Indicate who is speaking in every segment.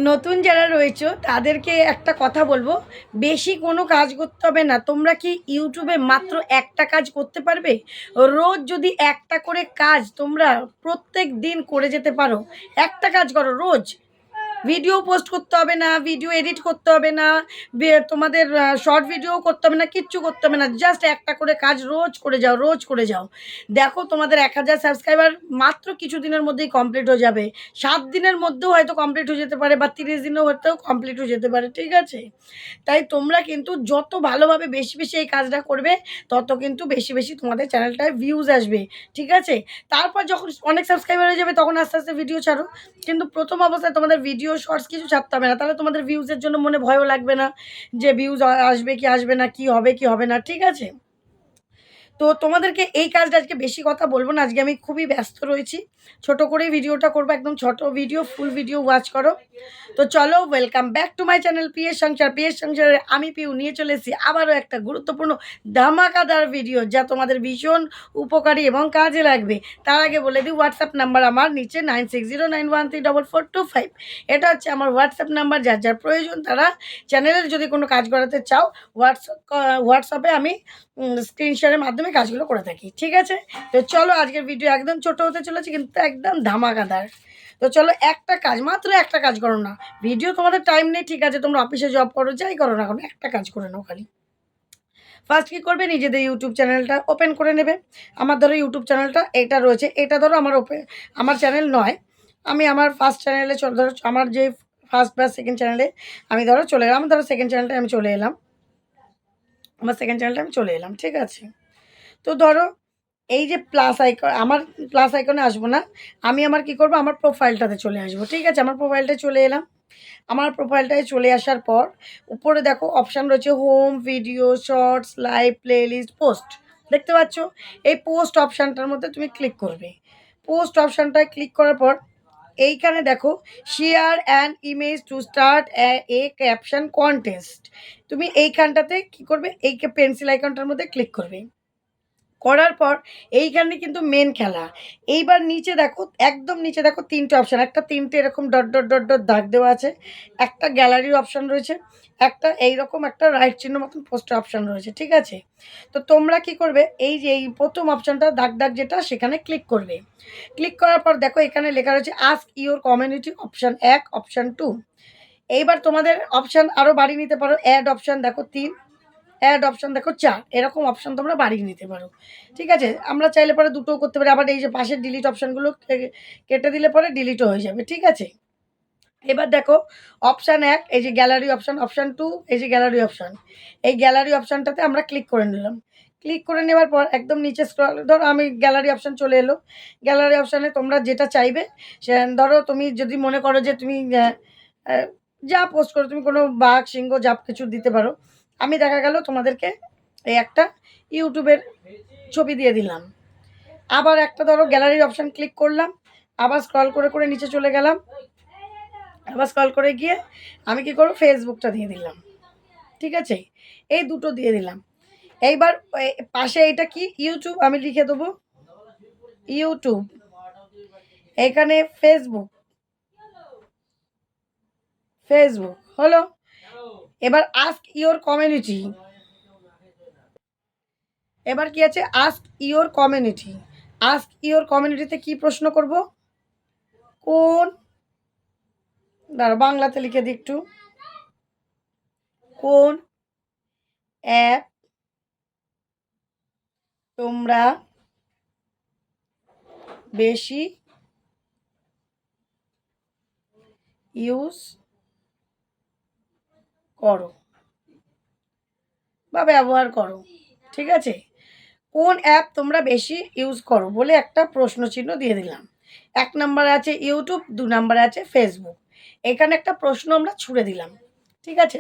Speaker 1: নতুন যারা রয়েছো তাদেরকে একটা কথা বলবো, বেশি কোনো কাজ করতে হবে না। তোমরা কি ইউটিউবে মাত্র একটা কাজ করতে পারবে? রোজ যদি একটা করে কাজ তোমরা প্রত্যেক দিন করে যেতে পারো, একটা কাজ করো রোজ। ভিডিও পোস্ট করতে হবে না, ভিডিও এডিট করতে হবে না, তোমাদের শর্ট ভিডিও করতে হবে না, কিচ্ছু করতে হবে না। জাস্ট একটা করে কাজ রোজ করে যাও, রোজ করে যাও। দেখো তোমাদের 1000 সাবস্ক্রাইবার মাত্র কিছু দিনের মধ্যেই কমপ্লিট হয়ে যাবে। 7 দিনের মধ্যেও হয়তো কমপ্লিট হয়ে যেতে পারে, বা 30 দিনেও হয়তো কমপ্লিট হয়ে যেতে পারে, ঠিক আছে? তাই তোমরা কিন্তু যত ভালোভাবে বেশি বেশি এই কাজটা করবে, তত কিন্তু বেশি বেশি তোমাদের চ্যানেলটায় ভিউজ আসবে, ঠিক আছে? তারপর যখন অনেক সাবস্ক্রাইবার হয়ে যাবে তখন আস্তে আস্তে ভিডিও ছাড়ো। কিন্তু প্রথম অবস্থায় তোমাদের ভিডিও শর্টস কিছু ছাড়তে হবে না, তাহলে তোমাদের ভিউজের জন্য মনে ভয়ও লাগবে না যে ভিউজ আসবে কি আসবে না, কি হবে কি হবে না, ঠিক আছে? তো তোমাদেরকে এই কাজটা আজকে বেশি কথা বলবো না, আজকে আমি খুবই ব্যস্ত রয়েছি। ছোট করেই ভিডিওটা করবো, একদম ছোট ভিডিও, ফুল ভিডিও ওয়াচ করো। তো চলো, welcome back to my channel PS সংসার। পিএস সংসারে আমি পিউ নিয়ে চলে এসেছি আবারও একটা গুরুত্বপূর্ণ ধামাকাদার ভিডিও, যা তোমাদের ভীষণ উপকারী এবং কাজে লাগবে। তার আগে বলে দিই, হোয়াটসঅ্যাপ নাম্বার আমার নিচে 9609134425। এটা হচ্ছে আমার হোয়াটসঅ্যাপ নাম্বার। যার যার প্রয়োজন তারা চ্যানেলের যদি কোনো কাজ করাতে চাও, হোয়াটসঅ্যাপে আমি স্ক্রিন শেয়ারের মাধ্যমে কাজগুলো করে থাকি, ঠিক আছে? তো চলো, আজকের ভিডিও একদম ছোট হতে চলেছে কিন্তু একদম ধামাকাদার। তো চলো, একটা কাজ, মাত্র একটা কাজ করো না। ভিডিও তোমাদের টাইম নেই, ঠিক আছে, তোমরা অফিসে জব করো, যাই করো না কেন, একটা কাজ করে নাও খালি। ফার্স্ট কী করবে, নিজেদের ইউটিউব চ্যানেলটা ওপেন করে নেবে। আমার ধরো ইউটিউব চ্যানেলটা এটা রয়েছে, এটা ধরো আমার চ্যানেল নয়। আমি আমার ফার্স্ট চ্যানেলে ধরো আমার যে ফার্স্ট বা সেকেন্ড চ্যানেলে আমি ধরো চলে এলাম। ধরো সেকেন্ড চ্যানেলটায় আমি চলে এলাম, আমার সেকেন্ড চ্যানেলটা আমি চলে এলাম, ঠিক আছে? তো ধরো এই যে প্লাস আইকন, আমার প্লাস আইকনে আসবো না, আমি আমার কি করব, আমার প্রোফাইলটাতে চলে আসবো, ঠিক আছে? আমার প্রোফাইলটায় চলে এলাম। আমার প্রোফাইলটায় চলে আসার পর উপরে দেখো অপশান রয়েছে home, video, shorts, live, playlist, post. দেখতে পাচ্ছ? এই পোস্ট অপশানটার মধ্যে তুমি ক্লিক করবে। পোস্ট অপশানটায় ক্লিক করার পর এইখানে দেখো share an image to start A caption contest. তুমি এইখানটাতে কি করবে, এই পেন্সিল আইকনটার মধ্যে ক্লিক করবে। করার পর এইখানে কিন্তু মেন খেলা। এইবার নিচে দেখো, একদম নিচে দেখো ৩টে অপশান, একটা ৩টে এরকম ডট ডট ডট ডট দাগ দেওয়া আছে, একটা গ্যালারির অপশান রয়েছে, একটা এইরকম একটা রাইট চিহ্ন মতন পোস্টের অপশান রয়েছে, ঠিক আছে? তো তোমরা কি করবে, এই যে এই প্রথম অপশানটা দাগ দাগ যেটা, সেখানে ক্লিক করবে। ক্লিক করার পর দেখো এখানে লেখা রয়েছে ask your community, option ১, option ২। এইবার তোমাদের অপশান আরও বাড়িয়ে নিতে পারো। অ্যাড অপশান দেখো ৩, অ্যাড অপশান দেখো ৪, এরকম অপশান তোমরা বাড়িয়ে নিতে পারো, ঠিক আছে? আমরা চাইলে পরে দুটোও করতে পারি, আবার এই যে পাশের ডিলিট অপশানগুলো কেটে দিলে পরে ডিলিটও হয়ে যাবে, ঠিক আছে? এবার দেখো অপশান ১, এই যে গ্যালারি অপশান, অপশান ২, এই যে গ্যালারি অপশান। এই গ্যালারি অপশানটাতে আমরা ক্লিক করে নিলাম। ক্লিক করে নেওয়ার পর একদম নিচে স্ক্রল, ধরো আমি গ্যালারি অপশান চলে এলো। গ্যালারি অপশানে তোমরা যেটা চাইবে, সে ধরো তুমি যদি মনে করো যে তুমি যা পোস্ট করো, তুমি কোনো বাঘ, সিংহ যা কিছু দিতে পারো। আমি দেখা গেল তোমাদেরকে এই একটা ইউটিউবের ছবি দিয়ে দিলাম। আবার একটা ধরো গ্যালারির অপশান ক্লিক করলাম, আবার স্ক্রল করে করে নিচে চলে গেলাম। আবার স্ক্রল করে গিয়ে আমি কি করব, ফেসবুকটা দিয়ে দিলাম, ঠিক আছে? এই দুটো দিয়ে দিলাম। এইবার পাশে এটা কি, ইউটিউব, আমি লিখে দেবো ইউটিউব। এখানে ফেসবুক, ফেসবুক হলো। এবার আস্ক ইওর কমিউনিটি, এবার কি আছে, ask your community. Ask your কমিউনিটিতে কি প্রশ্ন করব, কোন, দাঁড়াও বাংলাতে লিখে দিই একটু, কোন অ্যাপ তোমরা বেশি ইউজ করো বা ব্যবহার করো, ঠিক আছে? কোন অ্যাপ তোমরা বেশি ইউজ করো বলে একটা প্রশ্ন চিহ্ন দিয়ে দিলাম। ১ নম্বরে আছে ইউটিউব, ২ নম্বরে আছে ফেসবুক। এখানে একটা প্রশ্ন আমরা ছুড়ে দিলাম, ঠিক আছে?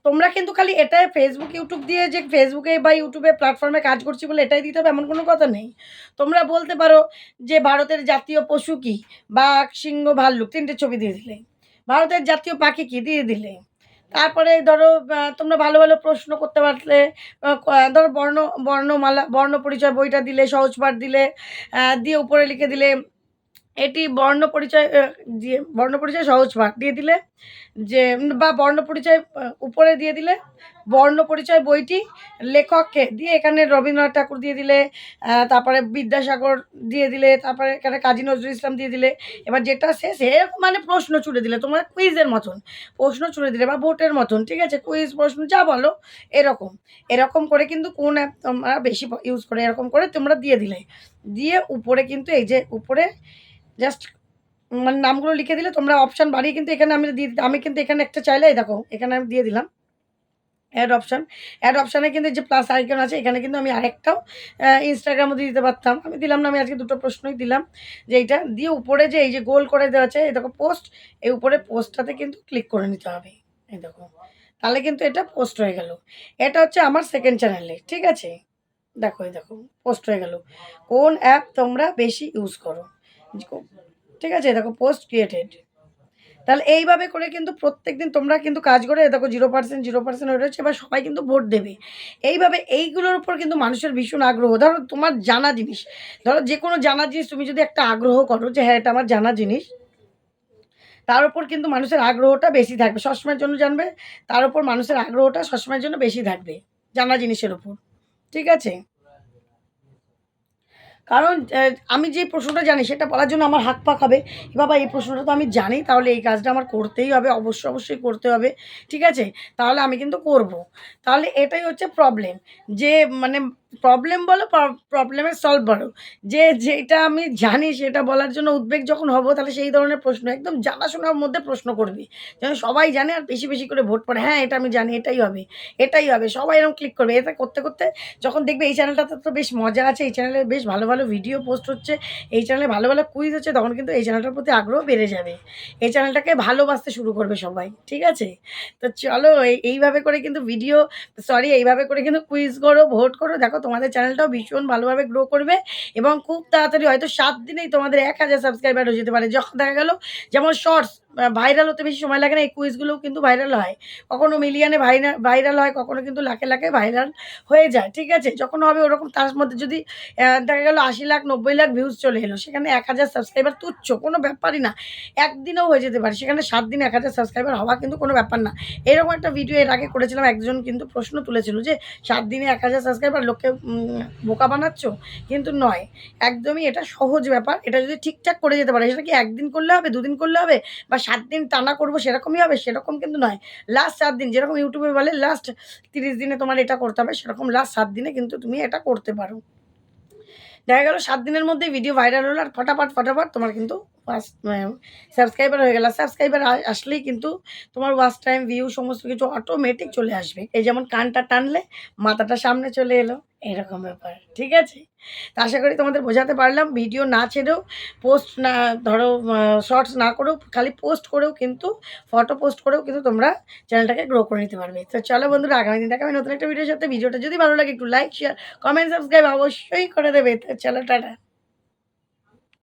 Speaker 1: তোমরা কিন্তু খালি এটাই ফেসবুক, ইউটিউব দিয়ে যে ফেসবুকে বা ইউটিউবে প্ল্যাটফর্মে কাজ করছি বলে এটাই দিতে হবে এমন কোনো কথা নেই। তোমরা বলতে পারো যে ভারতের জাতীয় পশু কী? বাঘ, সিংহ, ভাল্লুক, ৩টে ছবি দিয়ে দিলে। ভারতের জাতীয় পাখি কী? দিয়ে দিলে। তারপরে ধরো তোমরা ভালো ভালো প্রশ্ন করতে পারলে, ধরো বর্ণমালা, বর্ণ পরিচয় বইটা দিলে, সহজ পাঠ দিলে, দিয়ে উপরে লিখে দিলে এটি বর্ণপরিচয় দিয়ে বর্ণপরিচয় সহজ পাঠ দিয়ে দিলে যে বা বর্ণপরিচয় উপরে দিয়ে দিলে বর্ণপরিচয় বইটি লেখককে দিয়ে এখানে রবীন্দ্রনাথ ঠাকুর দিয়ে দিলে, তারপরে বিদ্যাসাগর দিয়ে দিলে, তারপরে এখানে কাজী নজরুল ইসলাম দিয়ে দিলে। এবার যেটা শেষ এরকম মানে প্রশ্ন ছুড়ে দিলে তোমরা কুইজের মতন প্রশ্ন ছুড়ে দিলে বা ভোটের মতন, ঠিক আছে? কুইজ প্রশ্ন যা বলো এরকম এরকম করে কিন্তু কোন অ্যাপ তোমরা বেশি ইউজ করে এরকম করে তোমরা দিয়ে দিলে, দিয়ে উপরে কিন্তু এই যে উপরে জাস্ট মানে নামগুলো লিখে দিলে তোমরা অপশান বাড়িয়ে কিন্তু এখানে আমি দিয়ে আমি কিন্তু এখানে একটা চাইলে এই দেখো এখানে আমি দিয়ে দিলাম অ্যাড অপশানে কিন্তু যে প্লাস আইকন আছে এখানে কিন্তু আমি আরেকটাও ইনস্টাগ্রামও দিয়ে দিতে পারতাম, আমি দিলাম না, আমি আজকে দুটো প্রশ্নই দিলাম যে এইটা দিয়ে উপরে যে এই যে গোল করে দেওয়া আছে এই দেখো পোস্ট, এই উপরে পোস্টটাতে কিন্তু ক্লিক করে নিতে হবে, এই দেখো তাহলে কিন্তু এটা পোস্ট হয়ে গেল। এটা হচ্ছে আমার সেকেন্ড চ্যানেলে, ঠিক আছে? দেখো এই দেখো পোস্ট হয়ে গেল। কোন অ্যাপ তোমরা বেশি ইউজ করো, ঠিক আছে? দেখো পোস্ট ক্রিয়েটেড। তাহলে এইভাবে করে কিন্তু প্রত্যেকদিন তোমরা কিন্তু কাজ করে দেখো 0% হয়ে রয়েছে, এবার সবাই কিন্তু ভোট দেবে। এইভাবে এইগুলোর উপর কিন্তু মানুষের ভীষণ আগ্রহ। ধরো তোমার জানা জিনিস, ধরো যে কোনো জানা জিনিস তুমি যদি একটা আগ্রহ করো যে হ্যাঁ এটা আমার জানা জিনিস, তার উপর কিন্তু মানুষের আগ্রহটা বেশি থাকবে, সবসময়ের জন্য জানবে, তার উপর মানুষের আগ্রহটা সবসময়ের জন্য বেশি থাকবে জানা জিনিসের উপর, ঠিক আছে? কারণ আমি যে প্রশ্নটা জানি সেটা বলার জন্য আমার হাত পা খাবে। বাবা এই প্রশ্নটা তো আমি জানি, তাহলে এই কাজটা আমার করতেই হবে, অবশ্যই করতে হবে। ঠিক আছে? তাহলে আমি কিন্তু করব। তাহলে এটাই হচ্ছে প্রবলেম। যে মানে প্রবলেম বলো প্রবলেমের সলভ বলো। যে যেটা আমি জানি সেটা বলার জন্য উদ্বেগ যখন হব তাহলে সেই ধরনের প্রশ্ন একদম জানাশোনার মধ্যে প্রশ্ন করবি। যেন সবাই জানে আর বেশি করে ভোট পড়ে। হ্যাঁ, এটা আমি জানি, এটাই হবে। সবাই এরকম ক্লিক করবে। এটা করতে যখন দেখবে এই চ্যানেলটাতে তো বেশ মজা আছে, এই চ্যানেলে বেশ ভালো ভিডিও পোস্ট হচ্ছে, এই চ্যানেলে ভালো কুইজ হচ্ছে, তখন কিন্তু এই চ্যানেলটার প্রতি আগ্রহ বেড়ে যাবে। এই চ্যানেলটাকে ভালোবাসতে শুরু করবে সবাই। ঠিক আছে? তো চলো এইভাবে করে কিন্তু এইভাবে করে কিন্তু কুইজ করো, ভোট করো। দেখো তোমাদের চ্যানেলটাও ভীষণ ভালোভাবে গ্রো করবে এবং খুব তাড়াতাড়ি হয়তো ৭ দিনেই তোমাদের ১,০০০ সাবস্ক্রাইবার হয়ে যেতে পারে। যখন দেখা গেল যেমন শর্টস ভাইরাল হতে বেশি সময় লাগে না, এই কুইজগুলোও কিন্তু ভাইরাল হয়। কখনো মিলিয়নে ভাইরাল হয়, কখনো কিন্তু লাখে ভাইরাল হয়ে যায়। ঠিক আছে? যখন হবে ওরকম তার মধ্যে যদি দেখা গেল ৮০ লাখ ৯০ লাখ ভিউজ চলে এলো, সেখানে ১,০০০ সাবস্ক্রাইবার তুচ্ছ, কোনো ব্যাপারই না। একদিনেও হয়ে যেতে পারে। সেখানে ৭ দিনে ১,০০০ সাবস্ক্রাইবার হওয়া কিন্তু কোনো ব্যাপার না। এরকম একটা ভিডিও এর আগে করেছিলাম, একজন কিন্তু প্রশ্ন তুলেছিল যে ৭ দিনে ১,০০০ সাবস্ক্রাইবার লোককে বোকা বানাচ্ছ? কিন্তু নয়, একদমই এটা সহজ ব্যাপার। এটা যদি ঠিকঠাক করে যেতে পারে, সেটা কি ১ দিন করলে হবে, ২ দিন করলে হবে বা ৭ দিন টানা করবো সেরকমই হবে? সেরকম কিন্তু নয়। লাস্ট ৪ দিন, যেরকম ইউটিউবে বলে লাস্ট ৩০ দিনে তোমার এটা করতে হবে, সেরকম লাস্ট ৭ দিনে কিন্তু তুমি এটা করতে পারো। দেখা গেল ৭ দিনের মধ্যেই ভিডিও ভাইরাল হলো আর ফটাফট তোমার কিন্তু সাবস্ক্রাইবার হয়ে গেল। সাবস্ক্রাইবার আসলেই কিন্তু তোমার ওয়াচ টাইম, ভিউ সমস্ত কিছু অটোমেটিক চলে আসবে। এই যেমন কানটা টানলে মাথাটা সামনে চলে এলো, এরকম ব্যাপার। ঠিক আছে? তো আশা করি তোমাদের বোঝাতে পারলাম। ভিডিও না ছেড়েও, পোস্ট না ধরো শর্টস না করেও, খালি পোস্ট করেও কিন্তু, ফটো পোস্ট করেও কিন্তু তোমরা চ্যানেলটাকে গ্রো করে নিতে পারবে। তো চলো বন্ধুরা, আগামী দিন দেখা হবে নতুন একটা ভিডিওর সাথে। ভিডিওটা যদি ভালো লাগে একটু লাইক, শেয়ার, কমেন্ট, সাবস্ক্রাইব অবশ্যই করে দেবে। তো চলো টাটা।